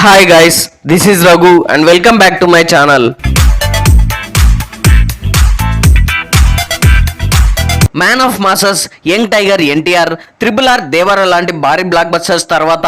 Hi guys, this is Raghu and welcome back to my channel. Man of masses, young tiger NTR, RRR, దేవర లాంటి భారీ black busters తర్వాత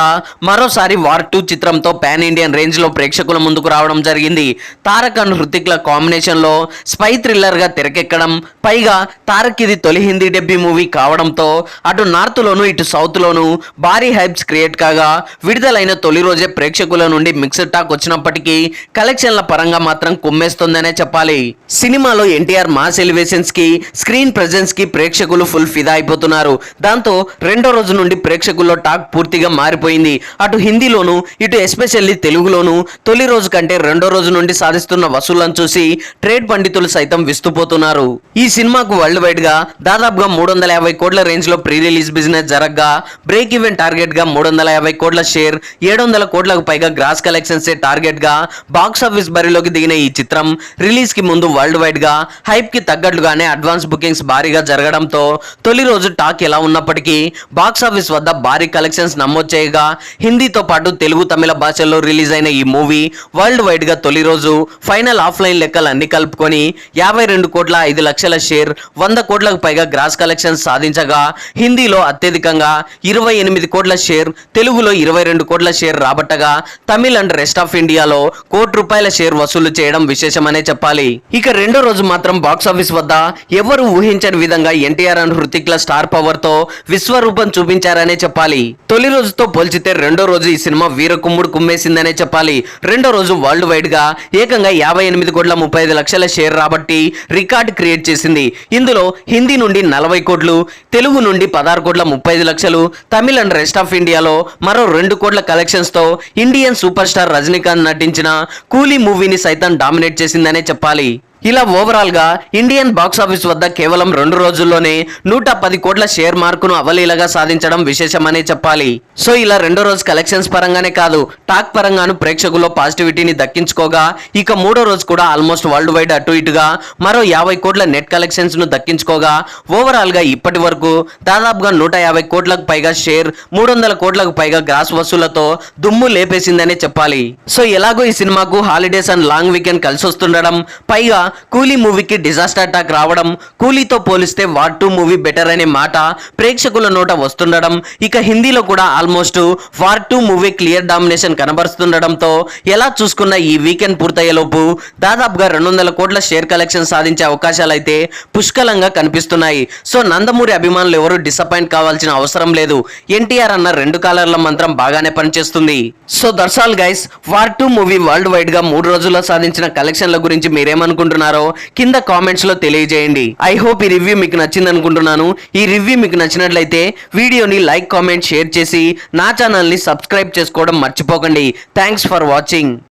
మరోసారి war 2 చిత్రంతో pan Indian range లో ప్రేక్షకుల ముందుకు రావడం జరిగింది. తారక్ అండ్ హృతిక్ల కాంబినేషన్ లో స్పై థ్రిల్లర్ గా తెరకెక్కడం, పైగా తారక్ ఇది తొలి హిందీ డెబ్యూ మూవీ కావడంతో అటు నార్త్ లోను ఇటు సౌత్ లోను భారీ హైప్స్ క్రియేట్ కాగా విడుదలైన తొలి రోజే ప్రేక్షకుల నుండి మిక్స్డ్ టాక్ వచ్చినప్పటికీ కలెక్షన్ల పరంగా మాత్రం కుమ్మేస్తుందనే చెప్పాలి. సినిమాలో ఎన్టీఆర్ మాస్ ఎలివేషన్స్ కి, స్క్రీన్ ప్రెజెన్స్ కి ప్రేక్షకులు ఫుల్ ఫిదా అయిపోతున్నారు. దాంతో రెండో రోజు నుండి ప్రేక్షకుల్లో టాక్ పూర్తిగా మారిపోయింది. అటు హిందీలోను ఇటు ఎస్పెషల్లీ తెలుగులోను తొలి రోజు కంటే రెండో రోజు నుండి సాధిస్తున్న వసూళ్లను చూసి ట్రేడ్ పండితులు సైతం విస్తుపోతున్నారు. ఈ సినిమాకు వరల్డ్ వైడ్ గా దాదాపుగా 350 కోట్ల రేంజ్ లో ప్రీ రిలీజ్ బిజినెస్ జరగగా బ్రేక్ ఈవెన్ టార్గెట్ గా 350 కోట్ల షేర్, 700 కోట్లకు పైగా గ్రాస్ కలెక్షన్స్ టార్గెట్ గా బాక్స్ ఆఫీస్ బరిలోకి దిగిన ఈ చిత్రం రిలీజ్ కి ముందు వరల్డ్ వైడ్ గా హైప్ కి తగ్గట్లుగానే అడ్వాన్స్ బుకింగ్స్ భారీగా జరగడంతో తొలి రోజు టాక్ ఎలా ఉన్నప్పటికీ బాక్స్ ఆఫీస్ వద్ద భారీ కలెక్షన్స్ నమోదు చేయగా హిందీతో పాటు తెలుగు, తమిళ భాషల్లో రిలీజ్ అయిన ఈ మూవీ వరల్డ్ వైడ్ గా తొలి రోజు ఫైనల్ ఆఫ్లైన్ లెక్కలు అన్ని కలుపుకొని 52 కోట్ల 5 లక్షల షేర్, 100 కోట్లకు పైగా గ్రాస్ కలెక్షన్స్ సాధించగా హిందీలో అత్యధికంగా 28 కోట్ల షేర్, తెలుగులో 22 కోట్ల షేర్ రాబట్టగా తమిళ్ అండ్ రెస్ట్ ఆఫ్ ఇండియాలో ₹1 షేర్ వసూలు చేయడం విశేషమనే చెప్పాలి. ఇక రెండో రోజు మాత్రం బాక్స్ ఆఫీస్ వద్ద ఎవరు ఊహించని విధంగా ఎన్టీఆర్ అండ్ హృతిక్ల స్టార్ పవర్ తో విశ్వరూపం చూపించారనే చెప్పాలి. తొలి రోజుతో పోల్చితే రెండో రోజు ఈ సినిమా వీర కుమ్ముడు కుమ్మేసిందనే చెప్పాలి. రెండో రోజు వరల్డ్ వైడ్ గా ఏకంగా 58 కోట్ల 35 లక్షల షేర్ రాబట్టి రికార్డ్ క్రియేట్ చేసింది. ఇందులో హిందీ నుండి 40 కోట్లు, తెలుగు నుండి 16 కోట్ల 35 లక్షలు, తమిళ అండ్ రెస్ట్ ఆఫ్ ఇండియాలో మరో 2 కోట్ల కలెక్షన్స్ తో ఇండియన్ సూపర్ స్టార్ రజనీకాంత్ నటించిన కూలీ మూవీని సైతం డామినేట్ చేసిందనే చెప్పాలి. ఇలా ఓవరాల్ గా ఇండియన్ బాక్స్ ఆఫీస్ వద్ద కేవలం 2 రోజుల్లోనే 110 కోట్ల షేర్ మార్కును అవలీలగా సాధించడం విశేషమనే చెప్పాలి. సో ఇలా రెండో రోజు కలెక్షన్స్ పరంగానే కాదు, టాక్ పరంగాను ప్రేక్షకుల్లో పాజిటివిటీని దక్కించుకోగా ఇక మూడో రోజు కూడా ఆల్మోస్ట్ వరల్డ్ వైడ్ అటు ఇటుగా మరో 50 కోట్ల నెట్ కలెక్షన్స్ ను దక్కించుకోగా ఓవరాల్ గా ఇప్పటి వరకు దాదాపుగా 150 కోట్లకు పైగా షేర్, 300 కోట్లకు పైగా గ్రాస్ వసూలతో దుమ్ము లేపేసిందనే చెప్పాలి. సో ఎలాగో ఈ సినిమాకు హాలిడేస్ అండ్ లాంగ్ వీకెండ్ కలిసి వస్తుండడం, పైగా కూలీ మూవీకి డిజాస్టర్ టాక్ రావడం, కూలీతో పోలిస్తే వార్ 2 మూవీ బెటర్ అనే మాట ప్రేక్షకుల నోట వస్తుండడం, ఇక హిందీలో కూడా almost war 2 movie clear domination కనబరుస్తుండడంతో ఎలా చూసుకున్న ఈ వీకెండ్ పూర్తయ్యేలోపు దాదాపుగా 200 కోట్ల షేర్ కలెక్షన్ సాధించే అవకాశాలైతే పుష్కలంగా కనిపిస్తున్నాయి. సో నందమూరి అభిమానులు ఎవరు డిసప్పాయింట్ కావాల్సిన అవసరం లేదు. ఎన్టీఆర్ అన్న 2 కాలర్ల మంత్రం బాగానే పనిచేస్తుంది. So that's all guys, war 2 movie world wide గా 3 రోజుల్లో సాధించిన కలెక్షన్ల గురించి మీరేమనుకుంటున్నారు కింద కామెంట్స్ లో తెలియజేయండి. ఐ హోప్ ఈ రివ్యూ మీకు నచ్చింది అనుకుంటున్నాను. ఈ రివ్యూ మీకు నచ్చినట్లయితే వీడియోని లైక్, కామెంట్, షేర్ చేసి నా ఛానల్ ని సబ్స్క్రైబ్ చేసుకోవడం మర్చిపోకండి. Thanks for watching.